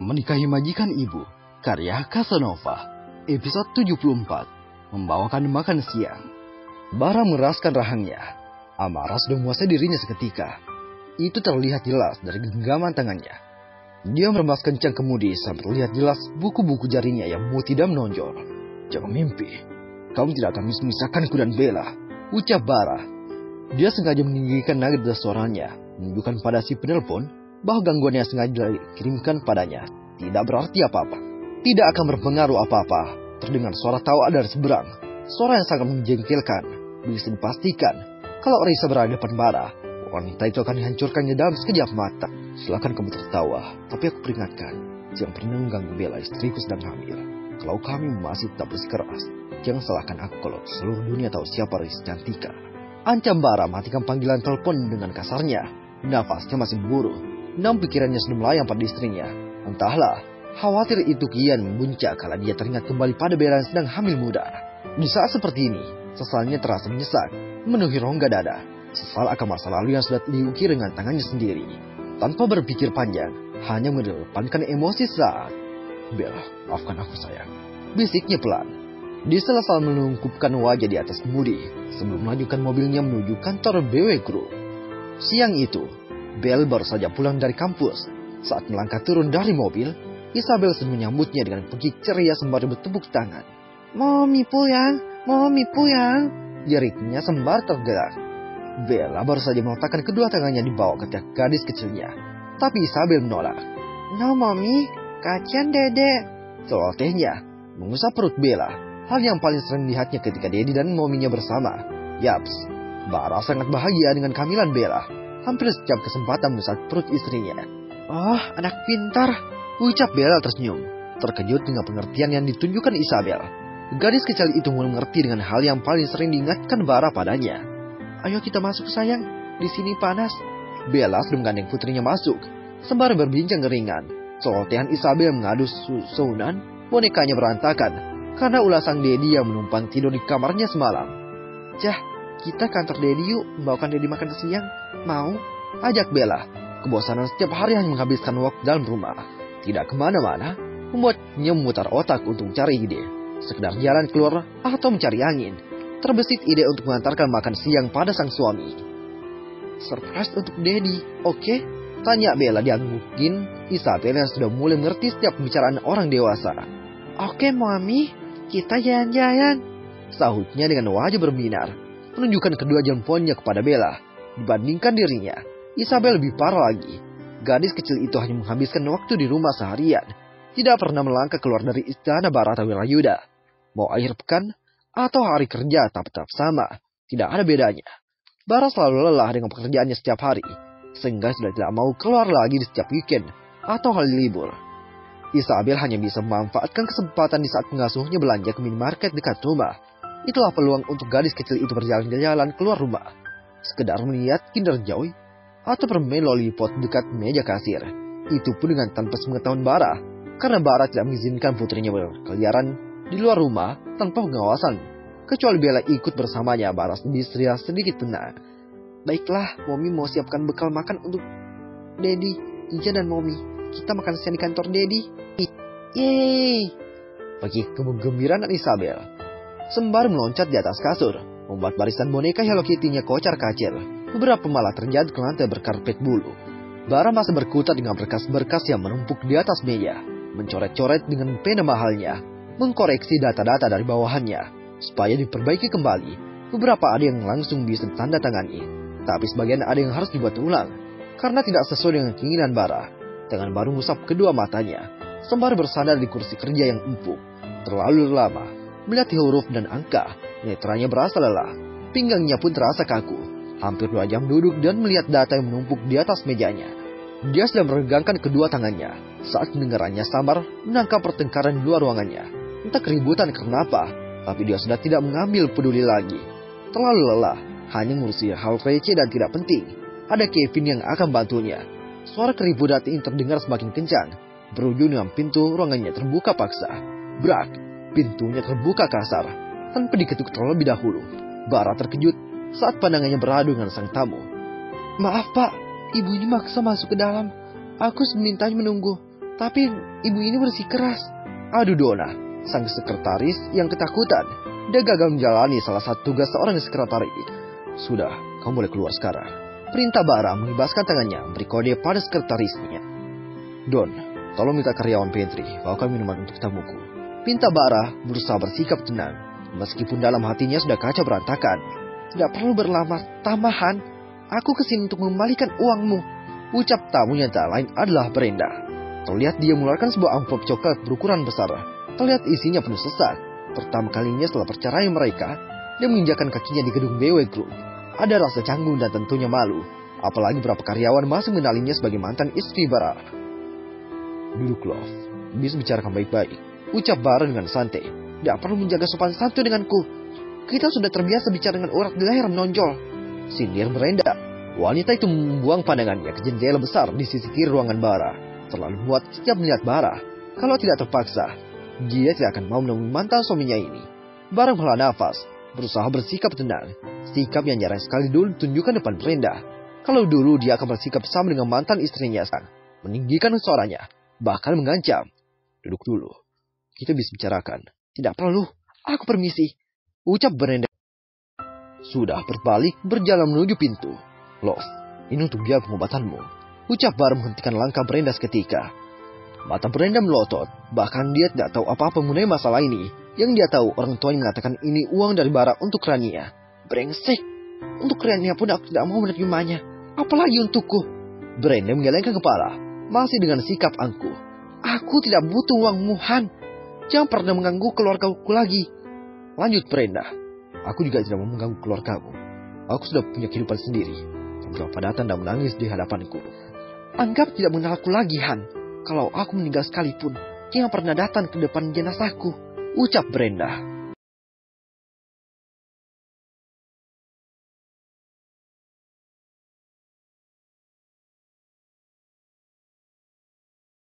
Menikahi Majikan Ibu, karya Casanova, episode 74, membawakan makan siang. Bara meraskan rahangnya. Amarah sudah menguasai dirinya seketika. Itu terlihat jelas dari genggaman tangannya. Dia meremas kencang kemudi sampai terlihat jelas buku-buku jarinya yang mau tidak menonjol. Jangan mimpi, kamu tidak akan memisahkanku dan Bella, ucap Bara. Dia sengaja meninggikan nada suaranya, menunjukkan pada si penelpon bahwa gangguan yang sengaja dikirimkan padanya tidak berarti apa-apa. Tidak akan berpengaruh apa-apa. Terdengar suara tawa dari seberang. Suara yang sangat menjengkelkan. Bisa dipastikan kalau Risa berada di depan Bara, wanita itu akan dihancurkannya dalam sekejap mata. Silakan kamu tertawa, tapi aku peringatkan, jangan pernah mengganggu Bella, istriku sedang hamil. Kalau kami masih tetap bersikeras, jangan salahkan aku kalau seluruh dunia tahu siapa Risa Cantika. Ancam Bara matikan panggilan telepon dengan kasarnya. Nafasnya masih berburu. Namun pikirannya sudah melayang pada istrinya. Entahlah, khawatir itu kian membuncak kala dia teringat kembali pada Bella yang sedang hamil muda. Di saat seperti ini, sesalnya terasa menyesak, memenuhi rongga dada. Sesal akan masa lalu yang sudah diukir dengan tangannya sendiri. Tanpa berpikir panjang, hanya mengedepankan emosi saat, "Bella, maafkan aku sayang," bisiknya pelan. Dia selesai menungkupkan wajah di atas kemudi, sebelum melanjutkan mobilnya menuju kantor BW Group. Siang itu, Bel baru saja pulang dari kampus. Saat melangkah turun dari mobil, Isabel sedang menyambutnya dengan pergi ceria sembari bertepuk tangan. Mami puyang, jeritnya sembari tergerak. Bella baru saja meletakkan kedua tangannya di bawah ketiak gadis kecilnya. Tapi Isabel menolak. No Mami, kasihan Dede, celotehnya, mengusap perut Bella. Hal yang paling sering dilihatnya ketika Dedi dan mominya bersama. Yaps, Bara sangat bahagia dengan kehamilan Bella. Hampir setiap kesempatan mengusap perut istrinya. Oh, anak pintar, ucap Bella tersenyum, terkejut dengan pengertian yang ditunjukkan Isabel. Gadis kecil itu mulai mengerti dengan hal yang paling sering diingatkan Bara padanya. Ayo kita masuk sayang, di sini panas. Bella sudah menggandeng putrinya masuk, sembari berbincang ringan. Celotehan Isabel mengadu susunan, bonekanya berantakan karena ulah sang Dedi yang menumpang tidur di kamarnya semalam. Jah, kita kantor Dedi yuk, membawakan Dedi makan siang. Mau? Ajak Bella. Kebosanan setiap hari hanya menghabiskan waktu dalam rumah, tidak kemana-mana, membuatnya memutar otak untuk mencari ide. Sekedar jalan keluar atau mencari angin. Terbesit ide untuk mengantarkan makan siang pada sang suami. Surprise untuk Dedi, oke? Tanya Bella dianggukin Isabel yang sudah mulai mengerti setiap pembicaraan orang dewasa. Oke Mami, kita jalan-jalan, sahutnya dengan wajah berbinar, menunjukkan kedua jempolnya kepada Bella. Dibandingkan dirinya, Isabel lebih parah lagi. Gadis kecil itu hanya menghabiskan waktu di rumah seharian. Tidak pernah melangkah keluar dari istana Barata Wirayuda. Mau akhir pekan atau hari kerja tetap sama, tidak ada bedanya. Bara selalu lelah dengan pekerjaannya setiap hari, sehingga sudah tidak mau keluar lagi di setiap weekend atau hari libur. Isabel hanya bisa memanfaatkan kesempatan di saat pengasuhnya belanja ke minimarket dekat rumah. Itulah peluang untuk gadis kecil itu berjalan-jalan keluar rumah. Sekedar melihat Kinder Joy atau permen lollipop dekat meja kasir. Itu pun dengan tanpa sepengetahuan Bara, karena Bara tidak mengizinkan putrinya berkeliaran di luar rumah tanpa pengawasan. Kecuali Bella ikut bersamanya, Bara bisa sedikit tenang. Baiklah, Momi mau siapkan bekal makan untuk Dedi, Ija dan Momi. Kita makan siang di kantor Dedi. Yeay! Bagi kegembiraan Isabel, sembari meloncat di atas kasur, membuat barisan boneka Hello Kitty-nya kocar-kacir. Beberapa malah terjatuh ke lantai berkarpet bulu. Bara masih berkutat dengan berkas-berkas yang menumpuk di atas meja, mencoret-coret dengan pena mahalnya, mengkoreksi data-data dari bawahannya, supaya diperbaiki kembali. Beberapa ada yang langsung bisa ditandatangani, tapi sebagian ada yang harus dibuat ulang, karena tidak sesuai dengan keinginan Bara. Tangan baru mengusap kedua matanya, sembari bersandar di kursi kerja yang empuk. Terlalu lama melihat huruf dan angka, netranya berasa lelah, pinggangnya pun terasa kaku. Hampir 2 jam duduk dan melihat data yang menumpuk di atas mejanya. Dia sedang meregangkan kedua tangannya saat pendengarannya samar menangkap pertengkaran di luar ruangannya. Entah keributan karena apa, tapi dia sudah tidak mengambil peduli lagi. Terlalu lelah, hanya ngurusi hal receh dan tidak penting. Ada Kevin yang akan bantunya. Suara keributan ini terdengar semakin kencang, berujung dengan pintu ruangannya terbuka paksa. Brak, pintunya terbuka kasar, tanpa diketuk terlebih dahulu. Bara terkejut saat pandangannya beradu dengan sang tamu. Maaf Pak, Ibu ini maksa masuk ke dalam. Aku semintanya menunggu. Tapi ibu ini bersikeras. Aduh Donna, sang sekretaris yang ketakutan. Dia gagal menjalani salah satu tugas seorang sekretaris. Sudah, kamu boleh keluar sekarang. Perintah Bara mengibaskan tangannya beri kode pada sekretarisnya. Don, tolong minta karyawan pantry bawakan minuman untuk tamuku. Pinta Bara berusaha bersikap tenang. Meskipun dalam hatinya sudah kacau berantakan. Tidak perlu berlama tamahan. Aku kesini untuk mengembalikan uangmu. Ucap tamu yang tak lain adalah Brenda. Terlihat dia mengeluarkan sebuah amplop coklat berukuran besar. Terlihat isinya penuh sesak. Pertama kalinya setelah perceraian mereka, dia menginjakkan kakinya di gedung BW Group. Ada rasa canggung dan tentunya malu. Apalagi beberapa karyawan masih mengenalinya sebagai mantan istri Bara. Duduk Love, bisa bicarakan baik-baik. Ucap Bara dengan santai. Tidak perlu menjaga sopan santun denganku. Kita sudah terbiasa bicara dengan urat di leher menonjol. Sindir Brenda. Wanita itu membuang pandangannya ke jendela besar di sisi kiri ruangan Bara. Terlalu muat setiap melihat Bara. Kalau tidak terpaksa, dia tidak akan mau menemui mantan suaminya ini. Bara menghela nafas, berusaha bersikap tenang. Sikap yang jarang sekali dulu ditunjukkan depan Brenda. Kalau dulu dia akan bersikap sama dengan mantan istrinya sang, meninggikan suaranya, bahkan mengancam. Duduk dulu, kita bisa bicarakan. Tidak perlu, aku permisi. Ucap Brenda. Sudah berbalik berjalan menuju pintu. Love, ini untuk biaya pengobatanmu. Ucap Bara menghentikan langkah Brenda seketika. Mata Brenda melotot, bahkan dia tidak tahu apa-apa mengenai masalah ini. Yang dia tahu orang tuanya mengatakan ini uang dari Bara untuk Rania. Brengsek, untuk Rania pun aku tidak mau menerimanya. Apalagi untukku. Brenda menggelengkan kepala, masih dengan sikap angkuh. Aku tidak butuh uangmu, Han. Jangan pernah mengganggu keluargaku lagi. Lanjut Brenda. Aku juga tidak mau mengganggu keluargamu. Aku sudah punya kehidupan sendiri. Kenapa datang dan menangis di hadapanku? Anggap tidak mengenal aku lagi, Han. Kalau aku meninggal sekalipun, jangan pernah datang ke depan jenazahku. Ucap Brenda.